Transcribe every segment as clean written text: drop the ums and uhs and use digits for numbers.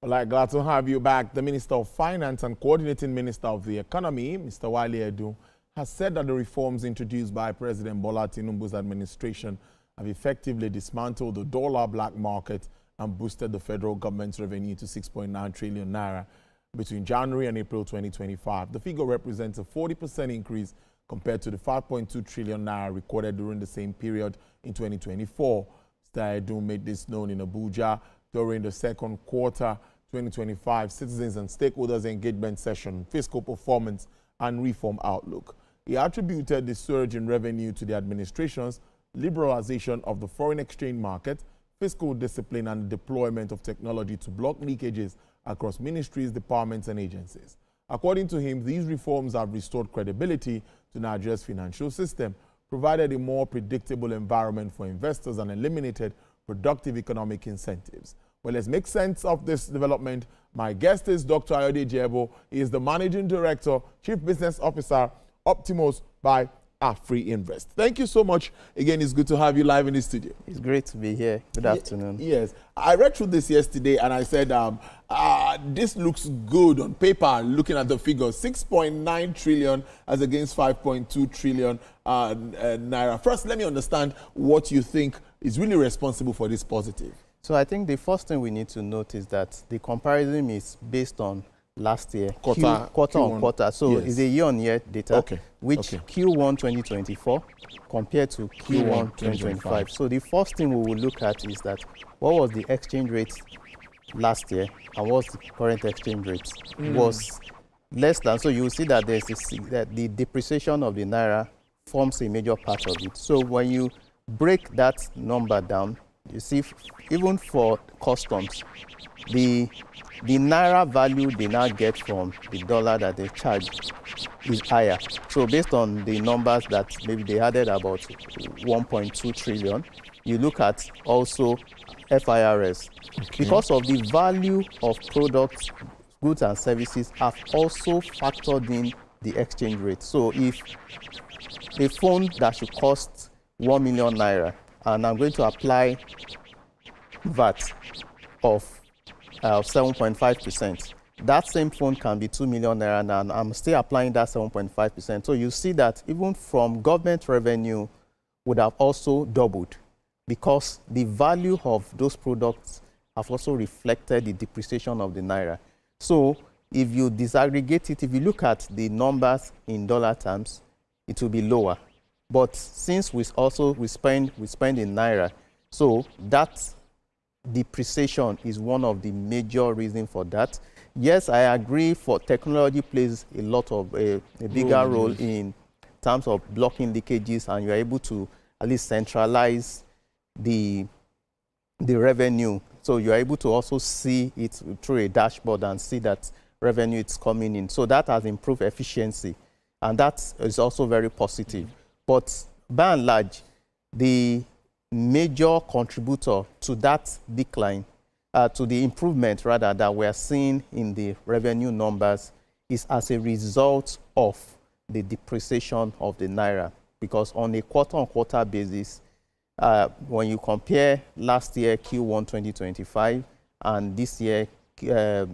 Well, glad to have you back. The Minister of Finance and Coordinating Minister of the Economy, Mr. Wale Edu, has said that the reforms introduced by President Bola Tinubu's administration have effectively dismantled the dollar black market and boosted the federal government's revenue to 6.9 trillion naira between January and April 2025. The figure represents a 40% increase compared to the 5.2 trillion naira recorded during the same period in 2024. Mr. Edu made this known in Abuja during the second quarter 2025 Citizens and Stakeholders Engagement Session, Fiscal Performance and Reform Outlook. He attributed the surge in revenue to the administration's liberalization of the foreign exchange market, fiscal discipline, and deployment of technology to block leakages across ministries, departments, and agencies. According to him, these reforms have restored credibility to Nigeria's financial system, provided a more predictable environment for investors, and eliminated productive economic incentives. Well, let's make sense of this development. My guest is Dr. Ayodeji. He is the Managing Director, Chief Business Officer, Optimus by AfriInvest. Thank you so much. Again, it's good to have you live in the studio. It's great to be here. Good afternoon. Yes. I read through this yesterday and I said, this looks good on paper, looking at the figures. 6.9 trillion as against 5.2 trillion naira. First, let me understand what you think is really responsible for this positive. So I think the first thing we need to note is that the comparison is based on last year, quarter on quarter. So yes, it's a year-on-year data, which Q1 2024 compared to Q1 2025. So the first thing we will look at is that what was the exchange rate last year and what's the current exchange rate? Was less than. So you will see that that the depreciation of the naira forms a major part of it. So when you break that number down, you see, even for customs, the naira value they now get from the dollar that they charge is higher. So based on the numbers that maybe they added about 1.2 trillion, you look at also FIRS. Because of the value of products, goods and services have also factored in the exchange rate. So if a phone that should cost 1 million naira, and I'm going to apply VAT of 7.5%. That same phone can be 2 million naira, and I'm still applying that 7.5%. So you see that even from government revenue would have also doubled because the value of those products have also reflected the depreciation of the naira. So if you disaggregate it, if you look at the numbers in dollar terms, it will be lower. But since we spend in naira, so that depreciation is one of the major reasons for that. Yes, I agree. For technology plays a lot of a bigger role in terms of blocking leakages, and you are able to at least centralize the revenue. So you are able to also see it through a dashboard and see that revenue is coming in. So that has improved efficiency, and that is also very positive. But by and large, the major contributor to that decline, to the improvement rather, that we are seeing in the revenue numbers is as a result of the depreciation of the naira. Because on a quarter-on-quarter basis, when you compare last year Q1 2025 and this year,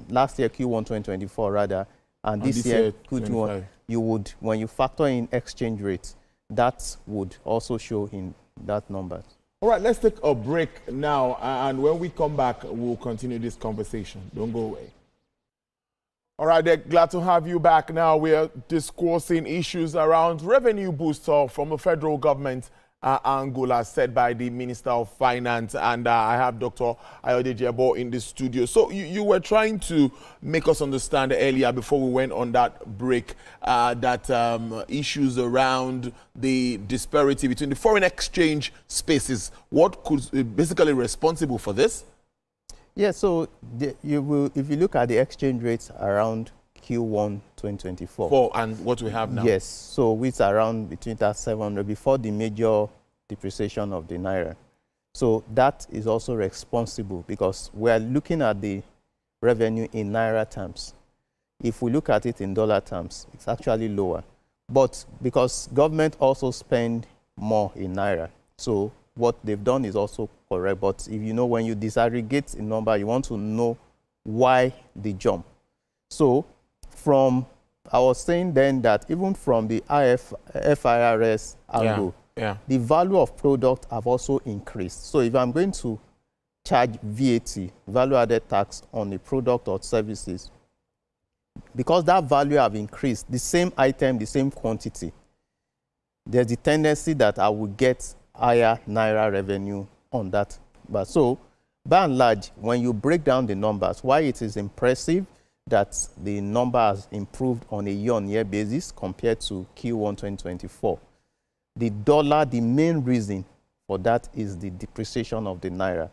last year Q1 2024 rather, and this year Q1, you would, when you factor in exchange rates, that would also show in that number. All right, let's take a break now, and when we come back, we'll continue this conversation. Don't go away. All right, they're glad to have you back now. We're discussing issues around revenue booster from the federal government angle, as said by the Minister of Finance, and I have Dr. Ayodeji in the studio. So you were trying to make us understand earlier, before we went on that break, that issues around the disparity between the foreign exchange spaces. What could be basically responsible for this? Yeah, so if you look at the exchange rates around Q1 2024. And what we have now? Yes, so it's around between that 700 before the major depreciation of the naira. So that is also responsible because we are looking at the revenue in naira terms. If we look at it in dollar terms, it's actually lower. But because government also spend more in naira, so what they've done is also correct. But if you know, when you disaggregate a number, you want to know why the jump. So from, I was saying then that even from the FIRS angle, the value of product have also increased. So if I'm going to charge VAT, value added tax, on a product or services, because that value have increased, the same item, the same quantity, there's the tendency that I will get higher Naira revenue on that. But so, by and large, when you break down the numbers, why it is impressive that the number has improved on a year-on-year basis compared to Q1 2024. The dollar, the main reason for that is the depreciation of the Naira.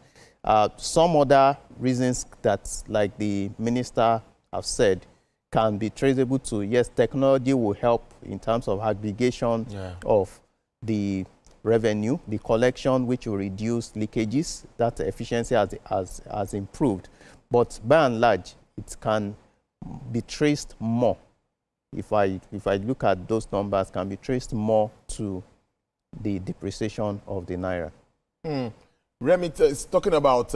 Some other reasons that, like the minister have said, can be traceable to, yes, technology will help in terms of aggregation of the revenue, the collection, which will reduce leakages. That efficiency has improved. But by and large, it can be traced more. If I look at those numbers, can be traced more to the depreciation of the Naira. Remit is talking about,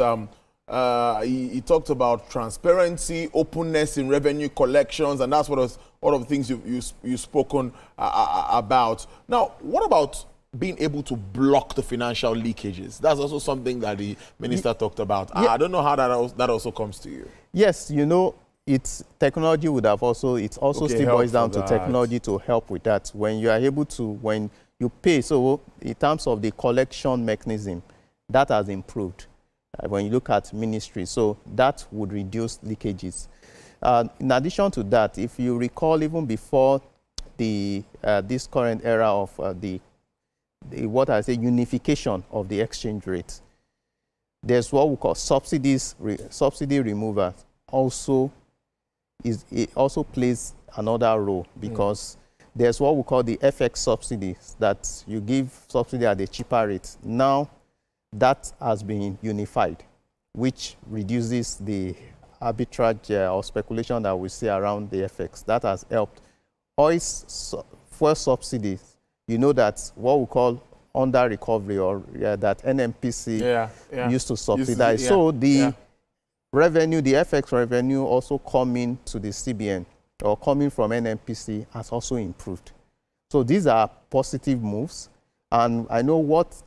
he talked about transparency, openness in revenue collections, and that's what was all of the things you've spoken about. Now, what about being able to block the financial leakages? That's also something that the minister talked about. I don't know how that also comes to you. Yes, you know, it's technology would have also, it also still boils down to technology to help with that. When you are able to, when you pay, so in terms of the collection mechanism, that has improved. When you look at ministry, so that would reduce leakages. In addition to that, if you recall, even before the this current era of the what I say unification of the exchange rate, there's what we call subsidy removal. It also plays another role, because there's what we call the FX subsidies, that you give subsidy at a cheaper rate. Now that has been unified, which reduces the arbitrage or speculation that we see around the FX. That has helped. Fuel subsidies, you know, that what we call under recovery, or that NMPC used to subsidize. So the revenue, the FX revenue also coming to the CBN or coming from NMPC has also improved. So these are positive moves. And I know what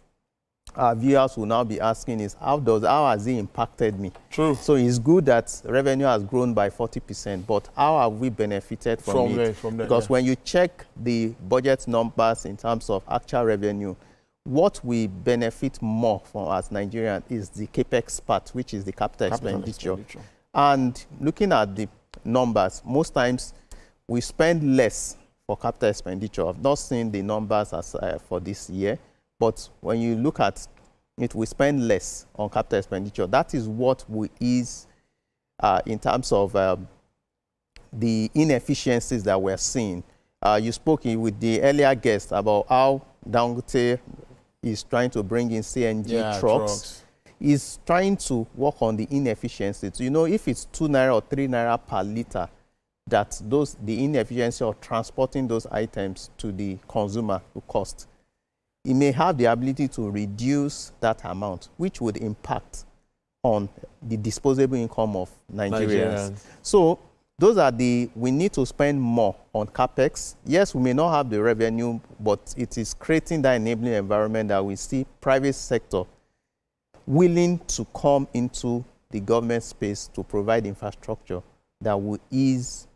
our viewers will now be asking is, how has it impacted me? True. So it's good that revenue has grown by 40%, but how have we benefited from it? Because when you check the budget numbers in terms of actual revenue, what we benefit more from as Nigerians is the capex part, which is the capital expenditure. And looking at the numbers, most times we spend less for capital expenditure. I've not seen the numbers as for this year, but when you look at it, we spend less on capital expenditure. That is what we ease in terms of the inefficiencies that we're seeing. You spoke with the earlier guest about how Dangote is trying to bring in CNG trucks. He's trying to work on the inefficiencies. You know, if it's 2 naira or 3 naira per liter, that the inefficiency of transporting those items to the consumer will cost, it may have the ability to reduce that amount, which would impact on the disposable income of Nigerians. So those are we need to spend more on capex. Yes, we may not have the revenue, but it is creating that enabling environment that we see private sector willing to come into the government space to provide infrastructure that will ease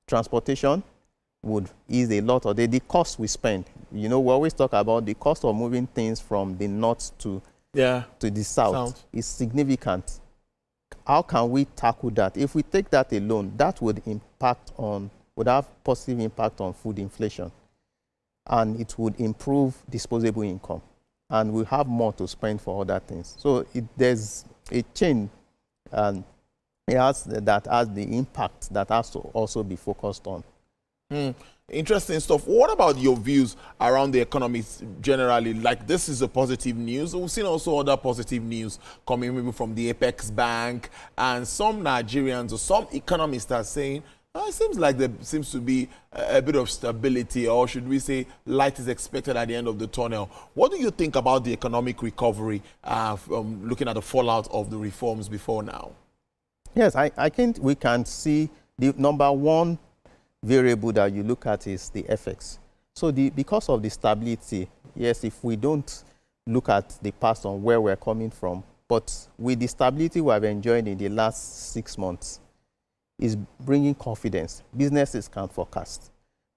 transportation, would ease a lot of the cost we spend. You know, we always talk about the cost of moving things from the north to the south is significant. How can we tackle that? If we take that alone, that would have positive impact on food inflation, and it would improve disposable income, and we'll have more to spend for other things. So there's a chain, and that has the impact that has to also be focused on. Interesting stuff. What about your views around the economy generally? Like, this is a positive news. We've seen also other positive news coming maybe from the Apex Bank, and some Nigerians or some economists are saying, it seems like there seems to be a bit of stability, or should we say light is expected at the end of the tunnel. What do you think about the economic recovery from looking at the fallout of the reforms before now? Yes, I think we can see the number one variable that you look at is the FX. So because of the stability, yes, if we don't look at the past on where we're coming from, but with the stability we have enjoyed in the last 6 months, is bringing confidence. Businesses can forecast.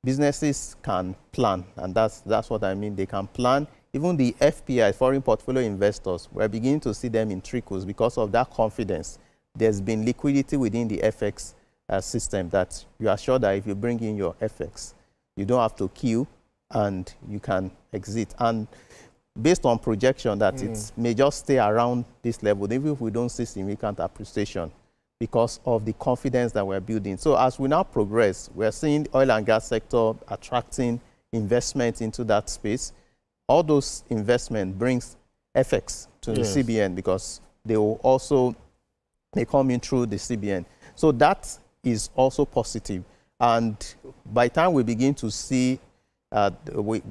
Businesses can plan, and that's what I mean. They can plan. Even the FPI, foreign portfolio investors, we're beginning to see them in trickles because of that confidence. There's been liquidity within the FX system that you are sure that if you bring in your FX, you don't have to queue and you can exit. And based on projection that it may just stay around this level, even if we don't see significant appreciation because of the confidence that we're building. So as we now progress, we're seeing the oil and gas sector attracting investment into that space. All those investment brings FX to the CBN because they will also come in through the CBN. So that is also positive. And by the time we begin to see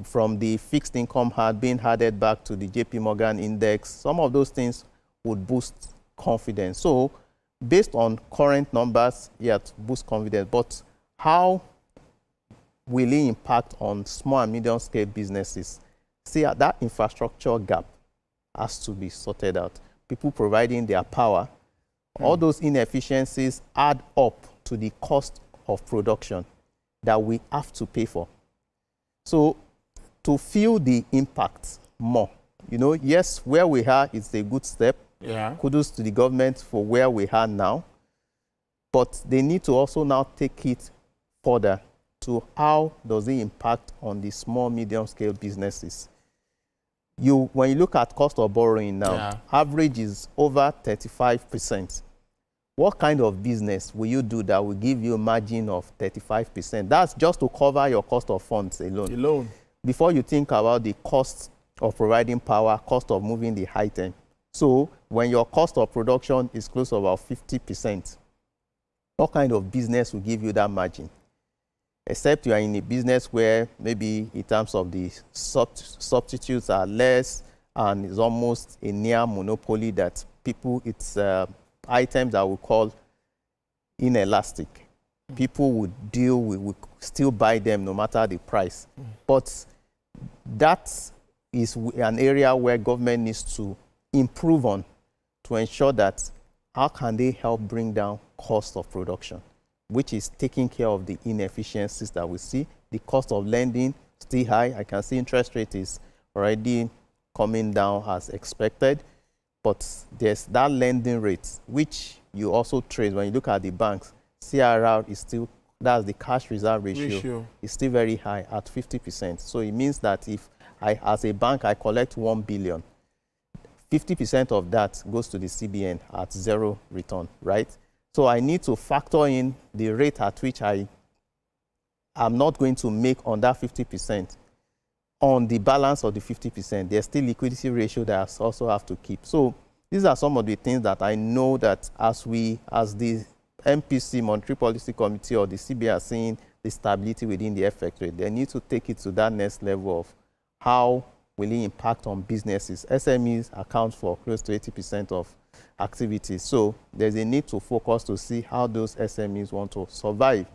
from the fixed income being added back to the JP Morgan index, some of those things would boost confidence. So based on current numbers, to boost confidence, but how will it impact on small and medium scale businesses? See, that infrastructure gap has to be sorted out. People providing their power, all those inefficiencies add up to the cost of production that we have to pay for. So to feel the impact more, yes, where we are is a good step. Kudos to the government for where we are now. But they need to also now take it further to how does it impact on the small, medium scale businesses. When you look at cost of borrowing now, average is over 35%. What kind of business will you do that will give you a margin of 35%? That's just to cover your cost of funds alone. Before you think about the cost of providing power, cost of moving the item. So when your cost of production is close to about 50%, what kind of business will give you that margin? Except you are in a business where maybe in terms of the substitutes are less and it's almost a near monopoly that it's items that we call inelastic. People would deal with, still buy them no matter the price. But that is an area where government needs to improve on to ensure that how can they help bring down cost of production, which is taking care of the inefficiencies that we see. The cost of lending still high. I can see interest rate is already coming down as expected, but there's that lending rate, which you also trace when you look at the banks. CRR is still, that's the cash reserve ratio, is still very high at 50%. So it means that if as a bank, I collect 1 billion, 50% of that goes to the CBN at zero return, right? So I need to factor in the rate at which I am not going to make on that 50%. On the balance of the 50%, there's still liquidity ratio that I also have to keep. So these are some of the things that I know that as the MPC, Monetary Policy Committee, or the CBN are seeing the stability within the FX rate, they need to take it to that next level of how will it impact on businesses. SMEs account for close to 80% of activities. So there's a need to focus to see how those SMEs want to survive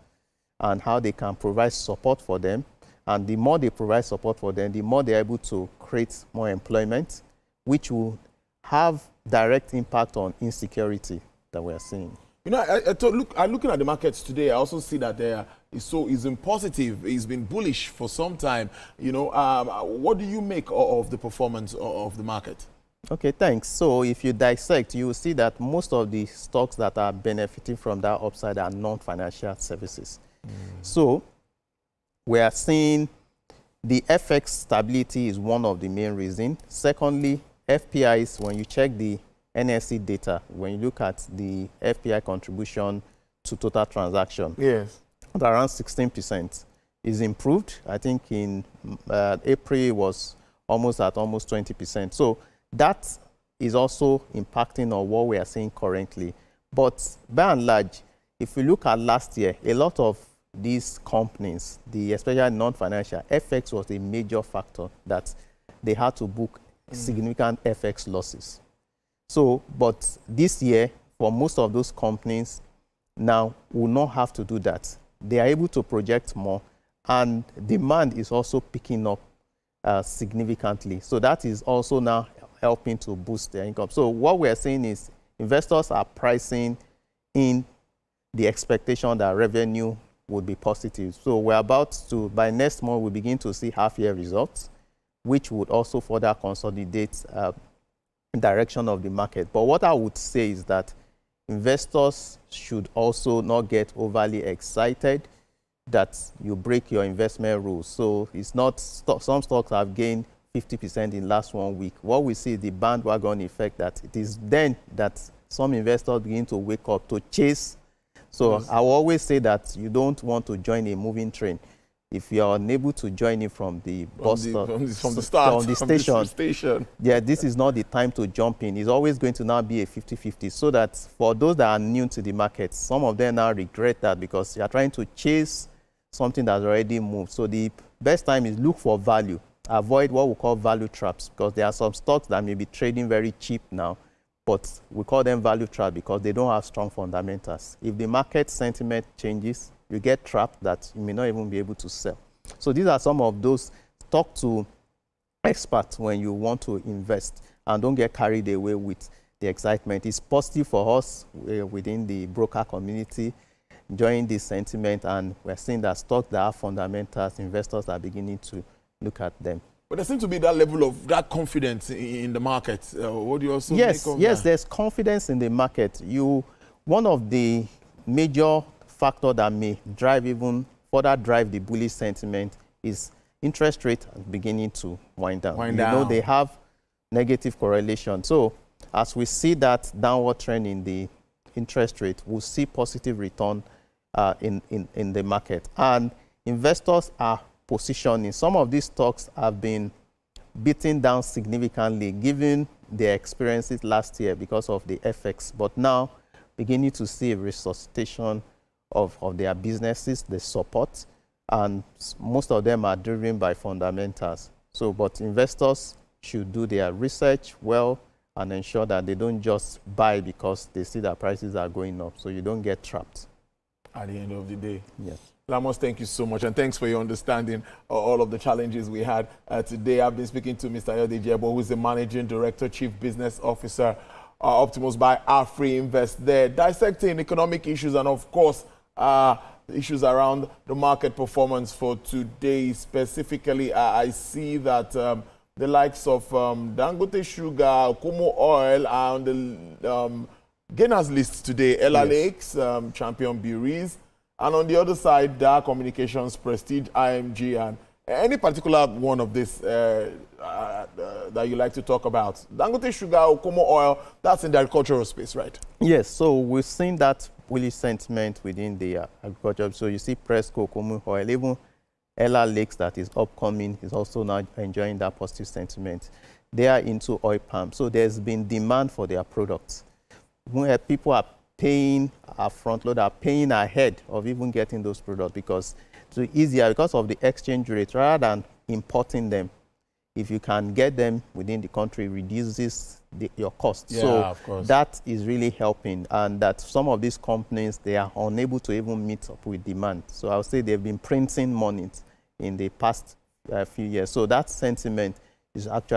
and how they can provide support for them. And the more they provide support for them, the more they're able to create more employment, which will have direct impact on insecurity that we're seeing. Looking at the markets today, I also see that it's been positive. It's been bullish for some time. What do you make of the performance of the market? Okay, thanks. So if you dissect, you will see that most of the stocks that are benefiting from that upside are non-financial services. So we are seeing the FX stability is one of the main reasons. Secondly, FPIs, when you check the NSE data, when you look at the FPI contribution to total transaction, around 16% is improved. I think in April it was almost 20%. So that is also impacting on what we are seeing currently. But by and large, if we look at last year, a lot of these companies, especially non-financial, FX was a major factor that they had to book significant FX losses. So, but this year, for most of those companies now will not have to do that. They are able to project more, and demand is also picking up significantly. So that is also now helping to boost their income. So what we are saying is investors are pricing in the expectation that revenue would be positive. So we're about to, by next month, we begin to see half-year results, which would also further consolidate direction of the market. But what I would say is that investors should also not get overly excited that you break your investment rules. So it's not, some stocks have gained 50% in last 1 week. What we see is the bandwagon effect, that it is then that some investors begin to wake up to chase. So yes. I will always say that you don't want to join a moving train. If you are unable to join it from the bus stop, from the start, from the station, yeah, this is not the time to jump in. It's always going to now be a 50-50. So that for those that are new to the market, some of them now regret that because you are trying to chase something that's already moved. So the best time is look for value. Avoid what we call value traps, because there are some stocks that may be trading very cheap now, but we call them value traps because they don't have strong fundamentals. If the market sentiment changes, you get trapped that you may not even be able to sell. So these are some of those. Talk to experts when you want to invest, and don't get carried away with the excitement. It's positive for us within the broker community, enjoying this sentiment, and we're seeing that stocks that have fundamentals, investors are beginning to look at them. But there seems to be that level of that confidence in the market. What do you also make of Yes, that? there's confidence in the market. One of the major factor that may further drive the bullish sentiment is interest rate beginning to wind down. You know, they have negative correlation. So as we see that downward trend in the interest rate, we'll see positive return in the market. And investors are positioning. Some of these stocks have been beaten down significantly given their experiences last year because of the FX, but now beginning to see a resuscitation of their businesses, the support, and most of them are driven by fundamentals. So, but investors should do their research well and ensure that they don't just buy because they see that prices are going up, so you don't get trapped. At the end of the day. Yes. Lamos, thank you so much, and thanks for your understanding of all of the challenges we had today. I've been speaking to Mr. Ayodeji, who is the Managing Director, Chief Business Officer, Optimus by Afri Invest there, dissecting economic issues and, of course, issues around the market performance for today. Specifically, I see that the likes of Dangote Sugar, Kumo Oil, are on the gainers list today. Ella Lakes, Champion Breweries. And on the other side, Dar Communications, Prestige, IMG, and any particular one of this that you like to talk about? Dangote Sugar, Kumo Oil, that's in the agricultural space, right? Yes, so we've seen that bullish sentiment within the agriculture. So you see Presco, Kumo Oil, even Ella Lakes that is upcoming is also now enjoying that positive sentiment. They are into oil palm, so there's been demand for their products. People are paying front load, are paying ahead of even getting those products because it's easier because of the exchange rate rather than importing them. If you can get them within the country, reduces your cost. Yeah, so of course. That is really helping, and that some of these companies, they are unable to even meet up with demand. So I would say they've been printing money in the past few years. So that sentiment is actually